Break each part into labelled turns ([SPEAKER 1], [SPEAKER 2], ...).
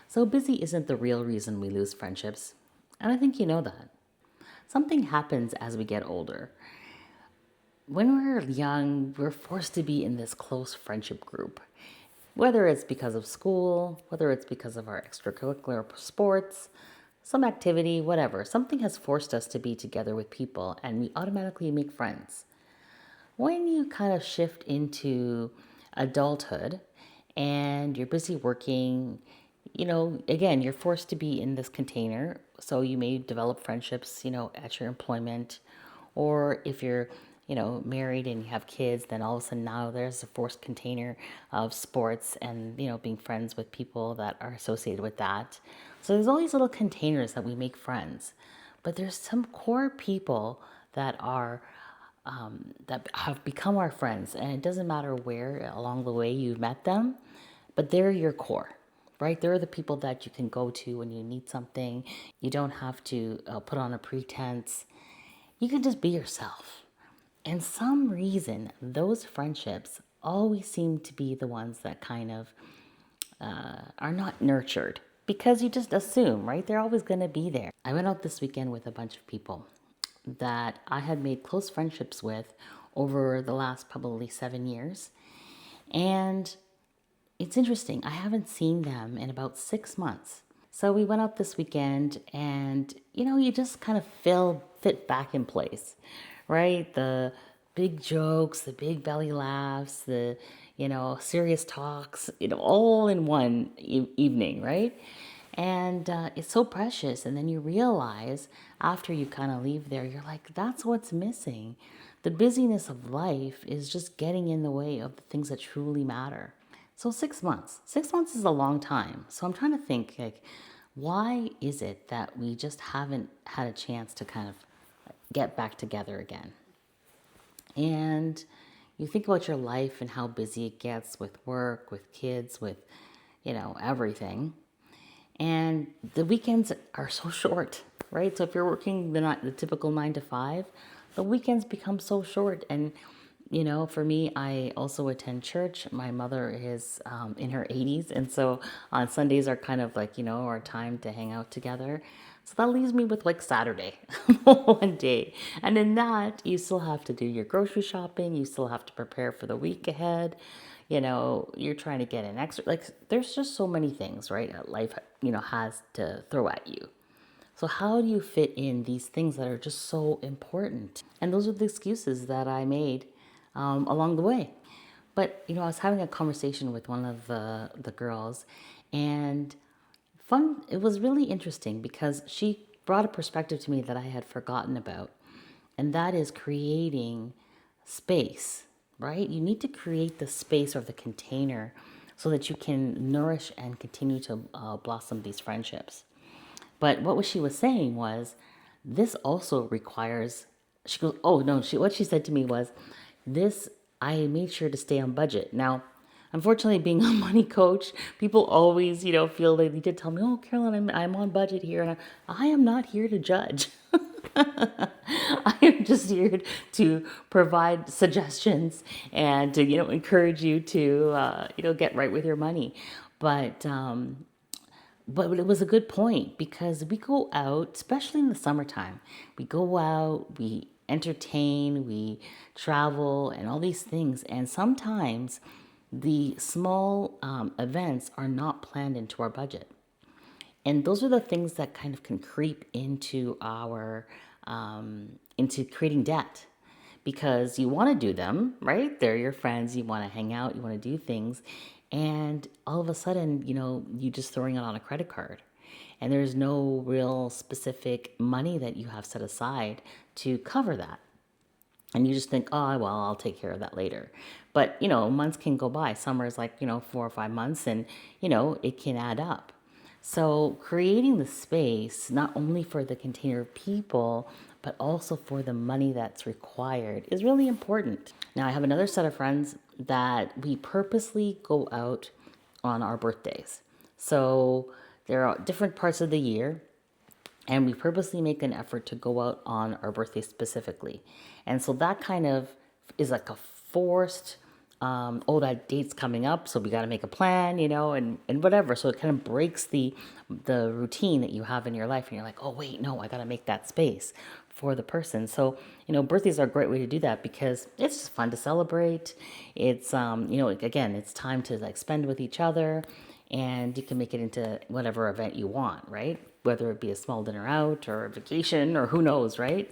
[SPEAKER 1] So busy isn't the real reason we lose friendships, and I think you know that. Something happens as we get older. When we're young, we're forced to be in this close friendship group. Whether it's because of school, whether it's because of our extracurricular sports, some activity, whatever, something has forced us to be together with people and we automatically make friends. When you kind of shift into adulthood and you're busy working, again, you're forced to be in this container. So you may develop friendships, at your employment, or if you're, married and you have kids, then all of a sudden now there's a forced container of sports and, being friends with people that are associated with that. So there's all these little containers that we make friends. But there's some core people that have become our friends, and it doesn't matter where along the way you met them, but they're your core, right? They're the people that you can go to when you need something. You don't have to put on a pretense. You can just be yourself. And some reason, those friendships always seem to be the ones that kind of are not nurtured because you just assume, right? They're always going to be there. I went out this weekend with a bunch of people that I had made close friendships with over the last probably 7 years. And it's interesting, I haven't seen them in about 6 months. So we went out this weekend and, you just kind of fit back in place, right? The big jokes, the big belly laughs, the, serious talks, all in one evening, right? And it's so precious. And then you realize after you kind of leave there, you're like, that's what's missing. The busyness of life is just getting in the way of the things that truly matter. So 6 months. 6 months is a long time. So I'm trying to think, like, why is it that we just haven't had a chance to kind of get back together again? And you think about your life and how busy it gets with work, with kids, with, everything. And the weekends are so short, right? So if you're working the typical 9 to 5, the weekends become so short. And, for me, I also attend church. My mother is in her 80s. And so on Sundays are kind of like, our time to hang out together. So that leaves me with like Saturday, one day. And in that, you still have to do your grocery shopping. You still have to prepare for the week ahead. You're trying to get an extra, like, there's just so many things, right? That life, has to throw at you. So how do you fit in these things that are just so important? And those are the excuses that I made along the way. But, I was having a conversation with one of the girls, and it was really interesting because she brought a perspective to me that I had forgotten about, and that is creating space, right? You need to create the space or the container so that you can nourish and continue to blossom these friendships. But what she was saying was, this also requires, she goes, oh no, what she said to me was, this, I made sure to stay on budget. Now, unfortunately, being a money coach, people always, feel they need to tell me, oh, Carolyn, I'm on budget here. And I am not here to judge. I am just here to provide suggestions and to, encourage you to, get right with your money. But but it was a good point because we go out, especially in the summertime. We go out, we entertain, we travel, and all these things. And sometimes the small events are not planned into our budget. And those are the things that kind of can creep into into creating debt because you want to do them, right? They're your friends. You want to hang out. You want to do things. And all of a sudden, you just throwing it on a credit card. And there's no real specific money that you have set aside to cover that. And you just think, oh, well, I'll take care of that later. But, months can go by. Summer is like, 4 or 5 months and, it can add up. So creating the space, not only for the container of people, but also for the money that's required is really important. Now, I have another set of friends that we purposely go out on our birthdays. So there are different parts of the year and we purposely make an effort to go out on our birthday specifically. And so that kind of is like a forced oh, that date's coming up, so we got to make a plan, and whatever. So it kind of breaks the routine that you have in your life, and you're like, oh wait, no, I got to make that space for the person. So birthdays are a great way to do that because it's just fun to celebrate. It's again, it's time to like spend with each other, and you can make it into whatever event you want, right? Whether it be a small dinner out or a vacation or who knows, right?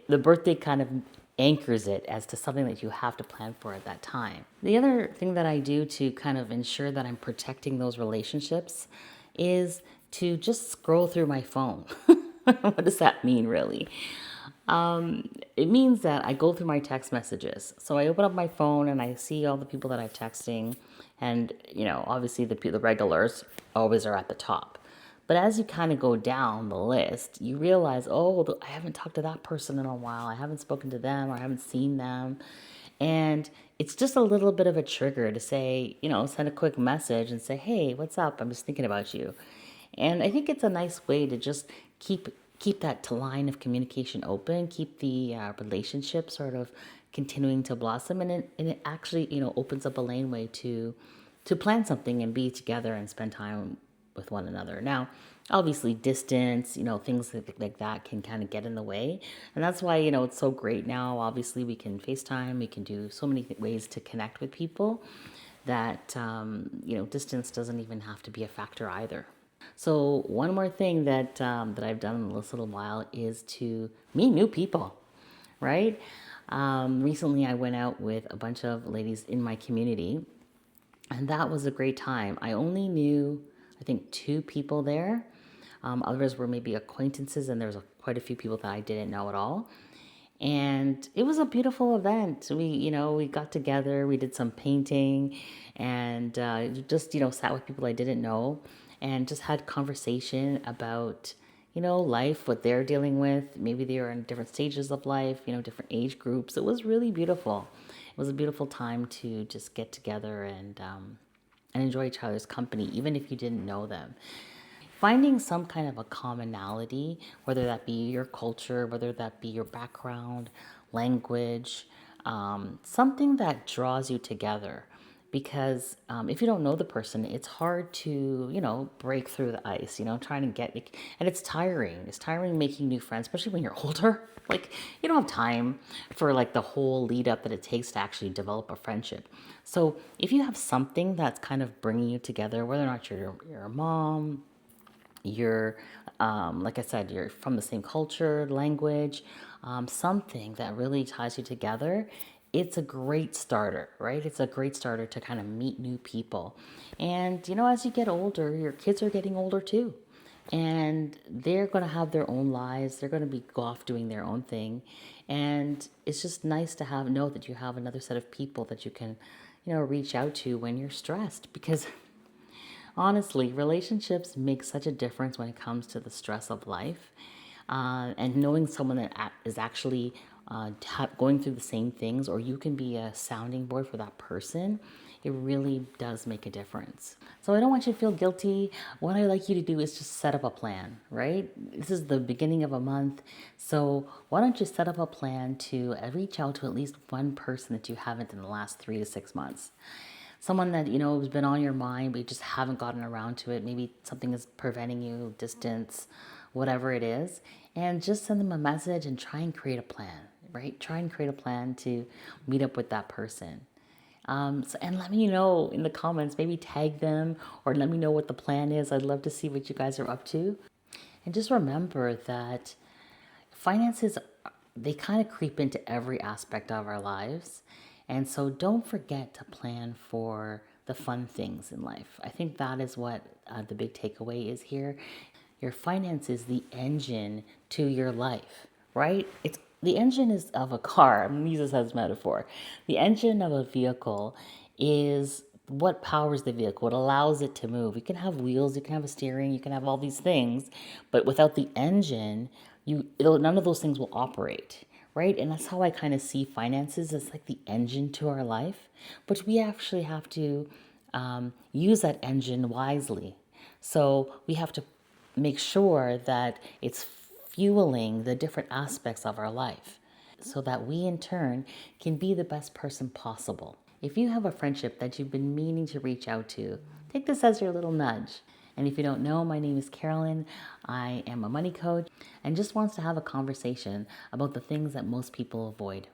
[SPEAKER 1] The birthday kind of anchors it as to something that you have to plan for at that time. The other thing that I do to kind of ensure that I'm protecting those relationships is to just scroll through my phone. What does that mean, really? It means that I go through my text messages. So I open up my phone and I see all the people that I'm texting, and obviously the regulars always are at the top. But as you kind of go down the list, you realize, oh, I haven't talked to that person in a while. I haven't spoken to them, or I haven't seen them. And it's just a little bit of a trigger to say, send a quick message and say, hey, what's up? I'm just thinking about you. And I think it's a nice way to just keep that line of communication open, keep the relationship sort of continuing to blossom, and it actually opens up a laneway to plan something and be together and spend time with one another. Now, obviously, distance, things like that can kind of get in the way, and that's why it's so great now. Obviously, we can FaceTime, we can do so many ways to connect with people that distance doesn't even have to be a factor either. So one more thing that I've done in this little while is to meet new people, right? Recently, I went out with a bunch of ladies in my community, and that was a great time. I only knew, I think, two people there. Others were maybe acquaintances, and there was quite a few people that I didn't know at all. And it was a beautiful event. We got together, we did some painting, and just sat with people I didn't know, and just had conversation about life, what they're dealing with. Maybe they are in different stages of life, different age groups. It was really beautiful. It was a beautiful time to just get together and enjoy each other's company, even if you didn't know them. Finding some kind of a commonality, whether that be your culture, whether that be your background, language, something that draws you together. Because if you don't know the person, it's hard to, break through the ice, trying to get, and it's tiring. It's tiring making new friends, especially when you're older. Like, you don't have time for like the whole lead up that it takes to actually develop a friendship. So if you have something that's kind of bringing you together, whether or not you're a mom, you're like I said, you're from the same culture, language, something that really ties you together, it's a great starter, right? It's a great starter to kind of meet new people. And as you get older, your kids are getting older too, and they're going to have their own lives. They're going to be go off doing their own thing, and it's just nice to know that you have another set of people that you can reach out to when you're stressed. Because honestly, relationships make such a difference when it comes to the stress of life. And knowing someone that is actually going through the same things, or you can be a sounding board for that person, it really does make a difference. So I don't want you to feel guilty. What I like you to do is just set up a plan, right? This is the beginning of a month. So why don't you set up a plan to reach out to at least one person that you haven't in the last 3 to 6 months? Someone that has been on your mind, but you just haven't gotten around to it. Maybe something is preventing you, distance, whatever it is. And just send them a message and try and create a plan, right? Try and create a plan to meet up with that person. And let me know in the comments, maybe tag them or let me know what the plan is. I'd love to see what you guys are up to. And just remember that finances, they kind of creep into every aspect of our lives. And so don't forget to plan for the fun things in life. I think that is what the big takeaway is here. Your finance is the engine to your life, right? It's the engine is of a car. I'm going to use this as a metaphor. The engine of a vehicle is what powers the vehicle. It allows it to move. You can have wheels, you can have a steering, you can have all these things, but without the engine, none of those things will operate, right? And that's how I kind of see finances as like the engine to our life, but we actually have to use that engine wisely. So we have to make sure that it's fueling the different aspects of our life so that we in turn can be the best person possible. If you have a friendship that you've been meaning to reach out to, take this as your little nudge. And if you don't know, my name is Carolyn. I am a money coach and just wants to have a conversation about the things that most people avoid.